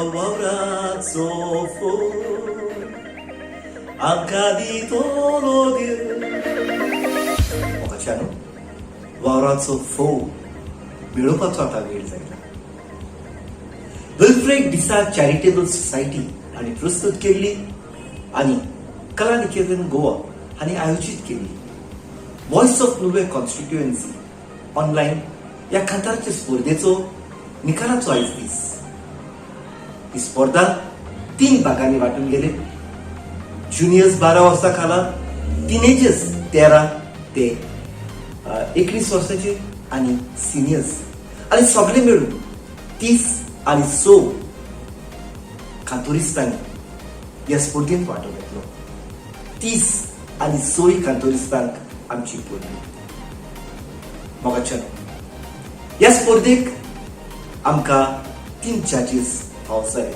Waurazo Ankaditolodir Okachano Waurazo मिळवपाचो आता वेळ जायला. विल्फ्रेड डिसा चॅरिटेबल सोसायटी हांणी प्रस्तुत केल्ली आनी कला निकेतन गोवा हांणी आयोजीत केल्ली voice of Nuvem constituency online ह्या कांताराच्या स्पर्धेचो निकालाचो आयज दीस. ही स्पर्धा 3 भागांनी वांटून गेले. ज्युनियर्स 12 वर्सां खाला, टिनेजर्स 13 ते 21 वर्सांचे आणि सिनियर्स आणि सगळे मिळून 30 आणि 100 कांतोरिस्तांनी ह्या स्पर्धेंत वांटो घेतलो. 30 आणि 100 कांतोरिस्तांक आमची पडली. मोगाच्यान ह्या स्पर्धेक आमकां 3 जजीस फावो जाले.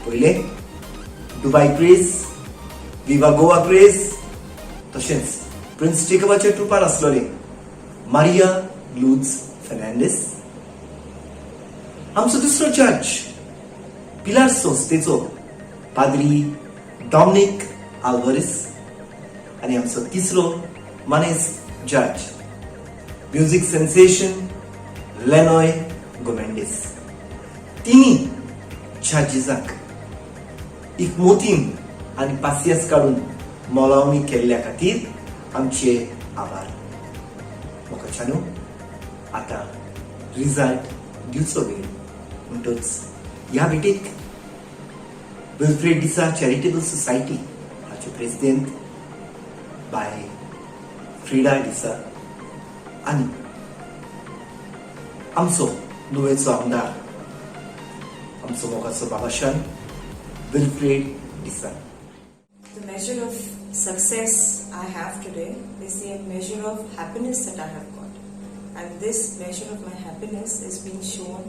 पयले दुबय क्रेज, विवा गोवा क्रेज, तशेंच प्रिन्स जेकबाच्या ट्रुपार आसलोले मारिया लूज फर्नांडीस. आमचो दुसरो जज पिलार संस्थेचो पाद्री डॉमिनिक आल्वारेस आणि आमचो तिसरो मानेस जज म्युझिक सेन्सेशन लेनॉय गोमेंडेस. तिनी जजीसाक एक मोतीम आणि पासियेंस काडून मोलावणी केल्ल्या खातीर आमचे आभार. मोगाच्यानो आता रिझल्ट दिवचो वेळ म्हणटच ह्या भेटेक विल्फ्रेड डिसा चॅरिटेबल सोसायटी हाचे प्रेसिडेंट बाय फ्रिडा डिसा आणि आमचो नुवेचो आमदार आमचो मोगाचो बाबाशान विल्फ्रेड डिसा. The measure of success I have today is the measure of happiness that I have got. And this measure of my happiness is being shown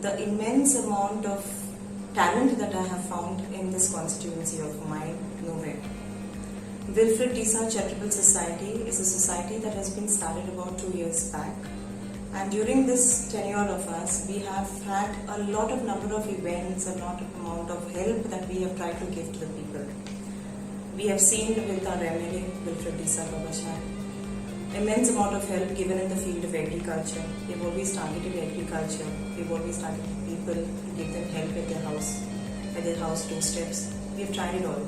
the immense amount of talent that I have found in this constituency of mine, Nowhere. Wilfred Disa Charitable Society is a society that has been started about 2 years back. And during this tenure of us, we have had a lot of number of events, a lot of amount of help that we have tried to give to the people. We have seen with our MLA, Wilfred Disa Babashan, immense amount of help given in the field of agriculture. We've always targeted agriculture. We've always targeted people to give them help at their house doorsteps. We've tried it all.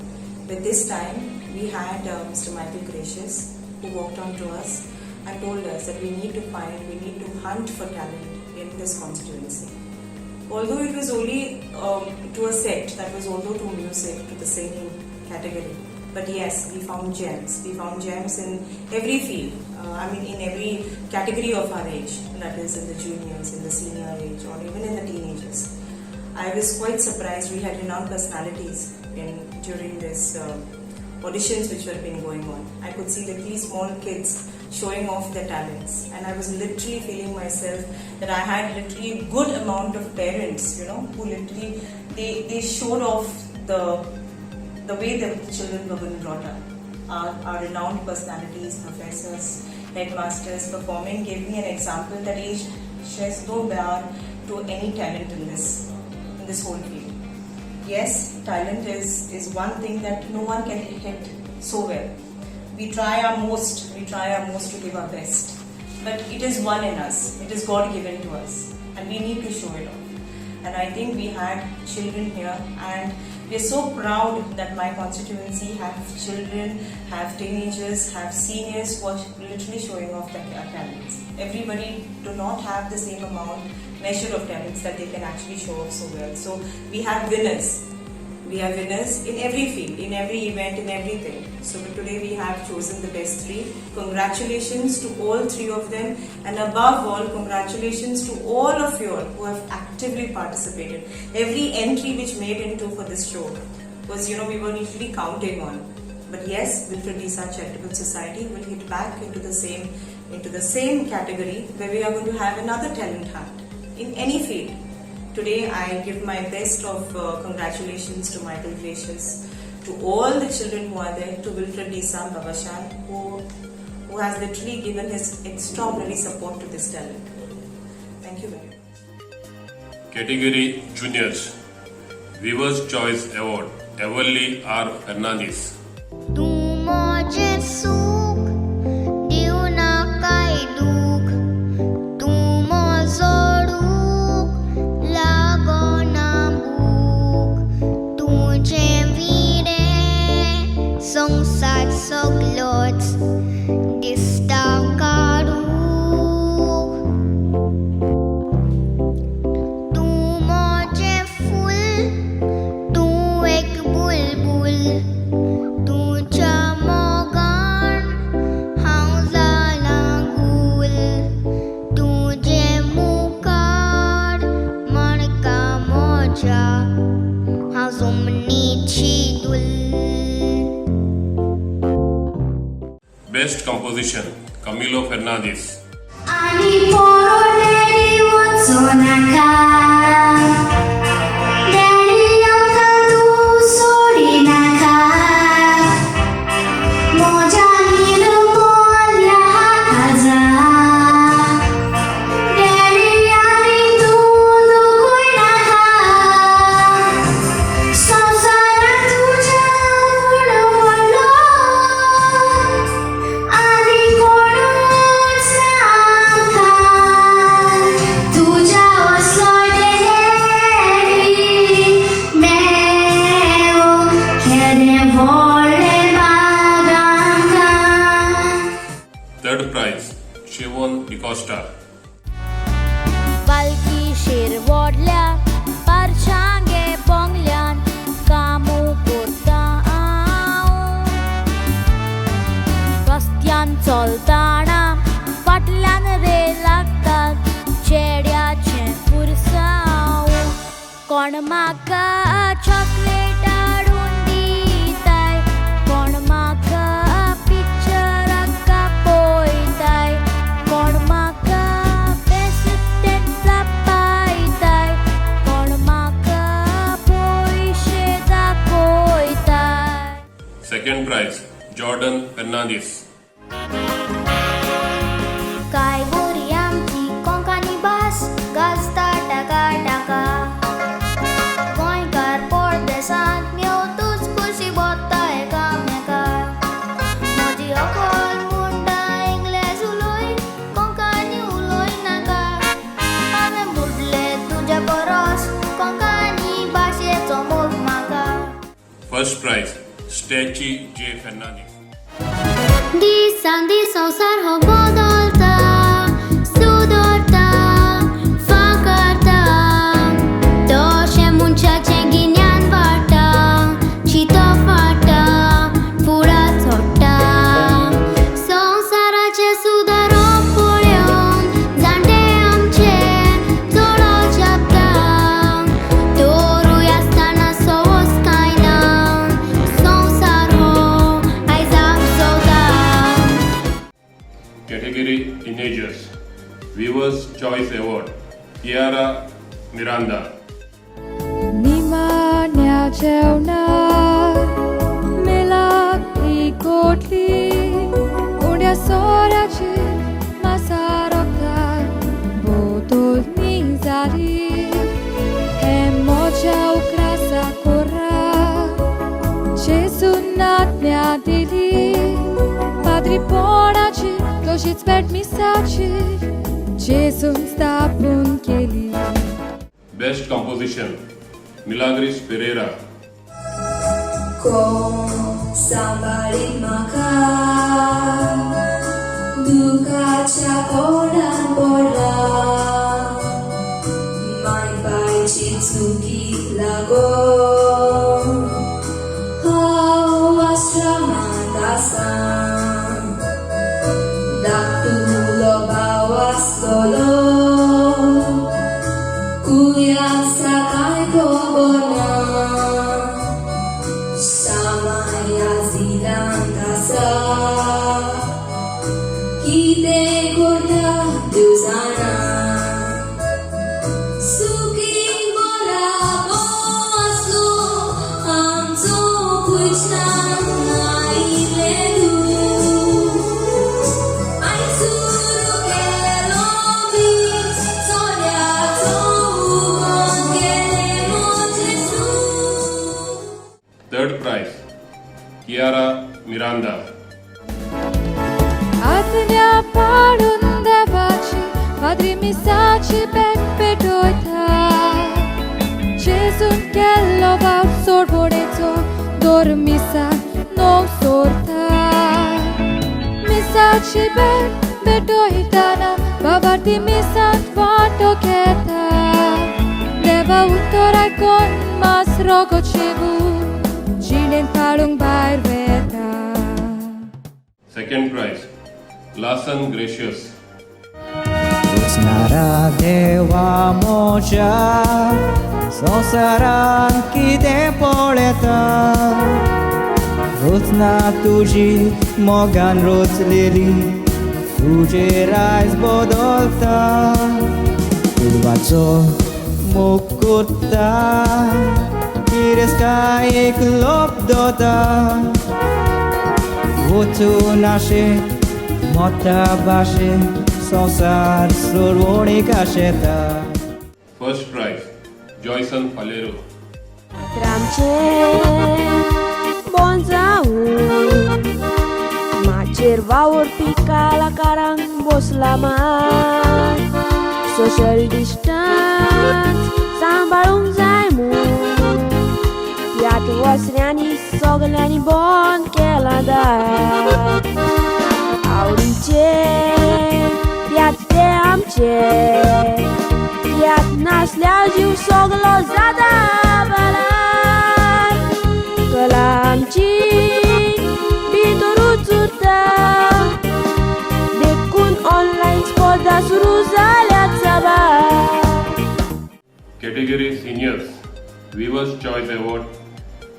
But this time, we had Mr. Michael Gracious, who walked on to us and told us that we need to hunt for talent in this constituency. Although it was only to a set, that was although to music, to the singing category. But yes, we found gems. We found gems in every field. In every category of our age. That is in the juniors, in the senior age, or even in the teenagers. I was quite surprised. We had renowned personalities during this auditions which were been going on. I could see that these small kids showing off their talents, and I was literally feeling myself that I had literally good amount of parents, who literally they showed off the way the children were being brought up. Our renowned personalities, professors, headmasters performing gave me an example that shares no bar to any talent in this whole field. Yes, talent is one thing that no one can hit so well. We try our most to give our best. But it is one in us. It is God given to us. And we need to show it off. And I think we had children here, and we are so proud that my constituency have children, have teenagers, have seniors who are literally showing off their talents. Everybody do not have the same measure of talents that they can actually show off so well. So we have winners. We have winners in every field, in every event, in everything. So today we have chosen the best 3. Congratulations to all 3 of them, and above all, congratulations to all of you all who have actively participated. Every entry which made into for this show was, we were usually counting on. But yes, Wilfred Disa Charitable Society will hit back into the same category where we are going to have another talent hunt in any field. Today, I give my best of congratulations to Michael Gracious, to all the children who are there, to Wilfred Disa Babashan, who who has literally given his extraordinary support to this talent. Thank you very much. Category Juniors Viewers Choice Award Everly R. Fernandez. तू मुझे सुख दिउ ना काय दुख तू मोजोडूक लागो ना भूक तुझे विरे संसार सगलोच दिसता काडूक तू मुझे फूल तू एक बुलबुल तुझ्या मोगान हांव जाला गुल तुझे मुखार मणका मोज्या हांव जमनीची दूल. Best Composition Camilo Fernandez. आनी पोरोलेरी वचो नाका डॅडी आमकां तूं सोडी नाका म्हज्या निर्मल्या हाका डॅडी आनी तूं दुखूय नाका संवसारांत तुज्या फुडें व्हडलो आनी कोणूच ना आमकां तुज्या वसलोय डॅडी देव केदें व्हडलें बाग आमकां. Third prize Shivon DiCosta. पालकी शेरवडल्या पारशांगे बोंगल्यान कामू करता हांव रस्त्यान चलताना फाटल्यान रे लागतात चेड्याचे पुरसांव कोण म्हाका चॉकलेट हाडून दिताय कोण म्हाका पिक्चराक पळयताय कोण म्हाका बेश्टेच जापायताय कोण म्हाका पयशे दाखयताय. Second prize Jordan Fernandez. काय बरी आमची कोंकणी भास गाजता टाका टाका गोंयकार परदेसांत मेवतूच खुशी बोत्ता एकामेकाक म्हजी अकल मुंडा इंग्लीश उलोय कोंकणी उलोय नाका हांवें बुडले तुज्या परस कोंकणी भाशेचो मोग म्हाका. First prize Stacey J. Fernandez. दिसान दीस संवसार हो बदलता सुदरता फांकारता तशें मनशाचें गिन्यान वाडटा चितो फाटा फुडार चडटा संवसाराचें सुदारप पळोवन जाणटे आमचे चलो जापता तोरूय आसतना सवस कांय ना संवसार हो आयज आपसवता. Category Teenagers Viewers Choice Award Kiara Miranda. Nimania jełnar, mylak I kotli, unia soraci, masarokar, botolni zali, emocja ukrasa kora, Jesunat mea dili, padri ponaci, gościc perd misaci, Jesun stapun keli. Best Composition Milagris Pereira. Koń sambalin makan dukacia pola mai bajci cugi lagon hawas ramandasan daktulo bawas lolo kuyak sakay kobona samaya zilang kasa kite korda duzana suki bola boslo amzo kuchna nai ledu Miranda. आज्ञा पाडून देवाची पाद्री मिसाची bag पेटोयता जेजून केल्लो भाव सोडवणेचो दोर मिसान णव सोरता मिसाची bag पेटोयताना बाबार्थी मिसांत वांटो घेता देवा उतर आयकोन मास रोगोची बून जिणेंत काडूंक भायर वेता Second prize, Larson Gracious. उचनारा देवा मोच्या संवसारान कितें पळयता रोचना तुजी मोगान रोचलेली तुजेर आयज बदलता देवाचो मोग कोत्ता तिरस्कायेक लोप दोता वचून आशे मोठा भाशे संसार सोडवणीक आशेता. First prize, Joyson Falero. रामचे बोन जाऊन माचेर वावरपी कलाकारांक बसला मात सोशल डिस्टन्स सांबाळूंक जाय म्हूण ह्याच वसऱ्यांनी सगल्यांनी बंद केला दार आवडीचे त्यात ते आमचे त्यात नासल्यार जीव सगलो जाता बलार कला आमची भितरूच उरता देखून ऑनलायन स्पर्धा सुरू जाल्यात साबार. Category Seniors, Viewers Choice Award,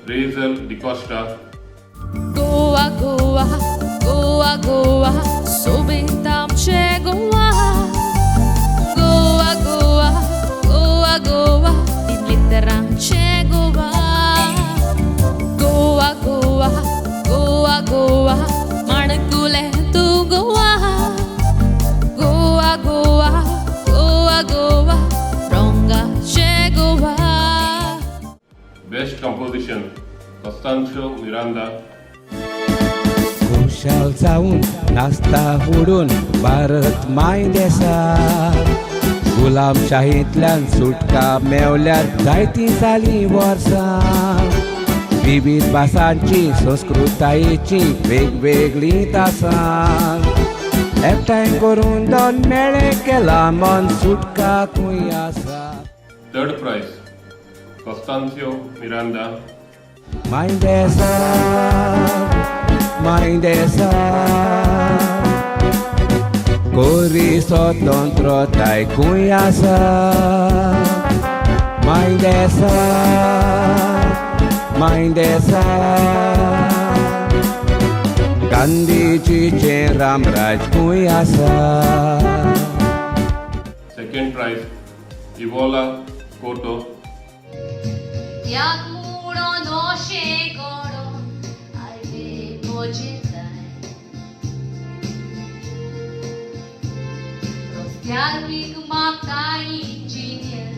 Razel DiCosta. Goa, Goa, Goa, Goa, सोबीत आमचे Goa. Goa, Goa, Goa, Goa, दितलितरांचे Goa. Goa, Goa, Goa, Goa, माणकुले तू Goa. Goa, Goa, Goa, Goa, रंगाचे Goa. Best Composition, Costanzo Miranda. खुशाल जावन नाचता उडून भारत माय देसा गुलामशाहींतल्यान सुटका मेवल्यार जायतीं जालीं वर्सां विविध भासांची संस्कृतायेची वेगवेगळीं तासां एकठांय करून दोन मेळे केला मन सुटकाकूय आसा. Third prize, Costanzo Miranda. माय देसा कोरी स्वतंत्रतायकूय आसा माय देसा गांधीजीचे रामराजकूय आसा. Second prize, Ivola Koto. Jak muro nosie goro, albe poczytaj. Rozpiarnik maka inżynier,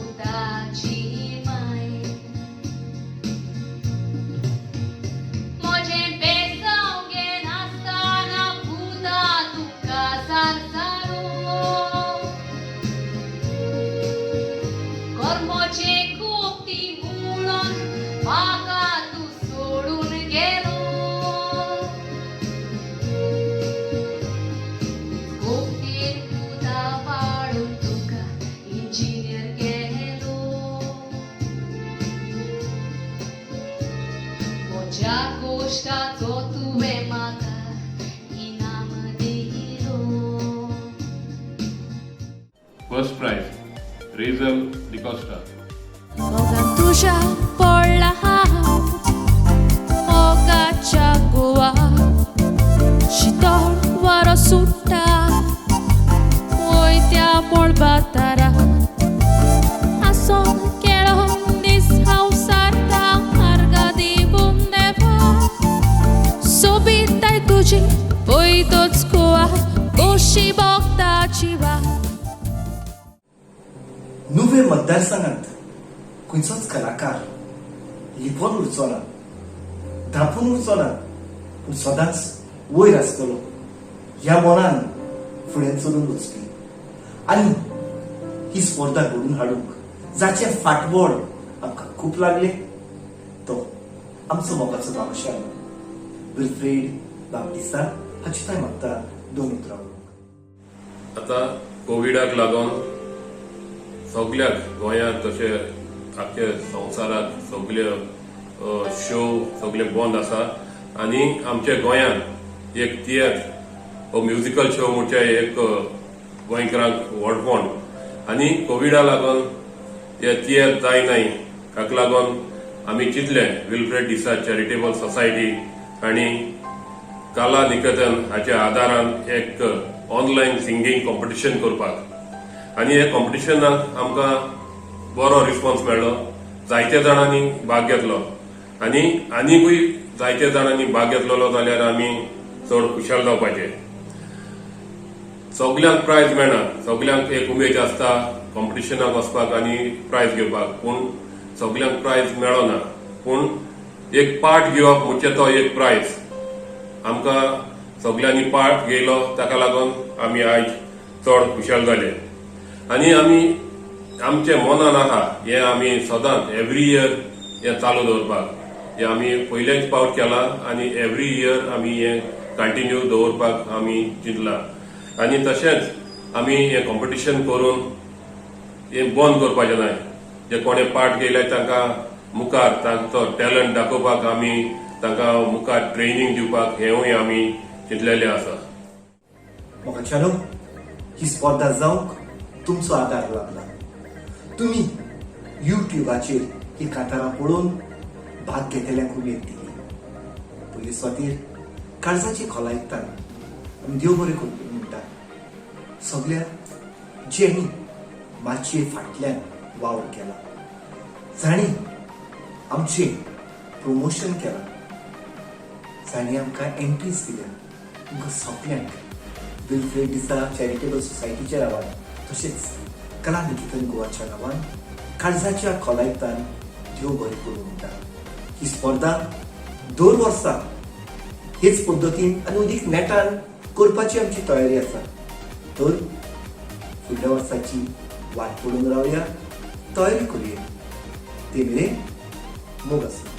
udaci maj. Może bezałgie nastana puta tuka zarzaru. Kormocie kupti mulon, maka tu सोडून गेलो. कोपटीर पुता पाडून तुका इंजिनियर केलो. म्हज्या गोश्टाचो तुवें म्हाका इनाम दिलो. First prize, Razel DiCosta. मोगान तुझ्या पडला हात मोगाच्या गोवा शीतळ वारो सुट्टा वयत्या पळबातारा आसोन केळो दीस हांव सारता मार्गा दिवून देवा सोबीताय तुजी पयतोच गोवा गोशी भोगताची वाट. नुवे मतदारसंघात खंयचोच कलाकार लिपोवन उरचो ना धापून उरचो ना पूण सदांच वयर आसतलो ह्या मनान फुडें चलून वचपी आनी ही स्पर्धा घडून हाडूंक जाचे फाटबळ आमकां खूब लागले तो आमचो मोगाचो बाबशान विल्फ्रेड बाप्तिस्ता हाची ताय मागता 2 उतरां उलोवंक. आतां कोविडाक लागून सगळ्याक गोंयांत तशें आख्या संवसाराक सगळे शो सगळे बंद आसा आनी आमच्या गोंयांत एक तियेत्र हो म्युजिकल शो म्हणचे एक गोंयकारांक व्हडपण आनी कोविडा लागून हे तियेत्र जायनाय हाका लागून आमी चिंतले विल्फ्रेड डिसा चॅरिटेबल सोसायटी आनी कला निकेतन हाच्या आदारान एक ऑनलायन सिंगींग कॉम्पिटिशन करपाक आनी हे कॉम्पिटिशनाक आमकां बरो रिस्पॉन्स मेळ्ळो. जायत्या जाणांनी भाग घेतलो आनी आनीकूय जायत्या जाणांनी भाग घेतलेलो जाल्यार आमी चड खुशाल जावपाचे. सगळ्यांक प्रायज मेळना, सगळ्यांक एक उमेद आसता कॉम्पिटिशनाक वचपाक आनी प्रायज घेवपाक, पूण सगळ्यांक प्रायज मेळना. पूण एक पार्ट घेवप म्हणजे तो एक प्रायज. आमकां सगळ्यांनी पार्ट घेयलो ताका लागून आमी आयज चड खुशाल जाले आनी आमी आमचे मनान आहा हे आमी सदांच एवरी इयर हे चालू दवरपाक हे आमी पयलेच पावट केला आनी एवरी इयर आमी हे कंटिन्यू दवरपाक आमी चिंतला आनी तशेंच आमी हे कॉम्पिटिशन करून हे बंद करपाचें नाय. जे कोणे पार्ट घेयले तांकां मुखार तांचो टॅलंट दाखोवपाक आमी तांकां मुखार ट्रेनिंग दिवपाक हेवूय आमी चिंतलेले आसा. मोगाच्यानो ही स्पर्धा जावंक तुमचो आदार लागला. तुम्ही युट्यूबाचेर ही कांतारां पळोवन भाग घेतल्यांक उमेद दिली. पयले सुवातेर काळजाची खोलायतान आमी देव बरें करपी म्हणटा सगळ्या जेणी माचये फाटल्यान वावर केला, जाणी आमचे प्रमोशन केला, जाणी आमकां एंट्रीज दिल्या, तुमकां सगळ्यांक विल्फ्रेड डिसा चॅरिटेबल सोसायटीच्या नांवान तशेंच कला निकेतन गोवाच्या नांवान काळजाच्या खोलायतान देव बरें करूं म्हणटा. ही स्पर्धा 2 वर्सां हेच पद्दतीन आनी अदीक नेटान करपाची आमची तयारी आसा. तर फुडल्या वर्साची वाट पळोवन रावया, तयारी करुया. ते मेरेन मोग आसूं.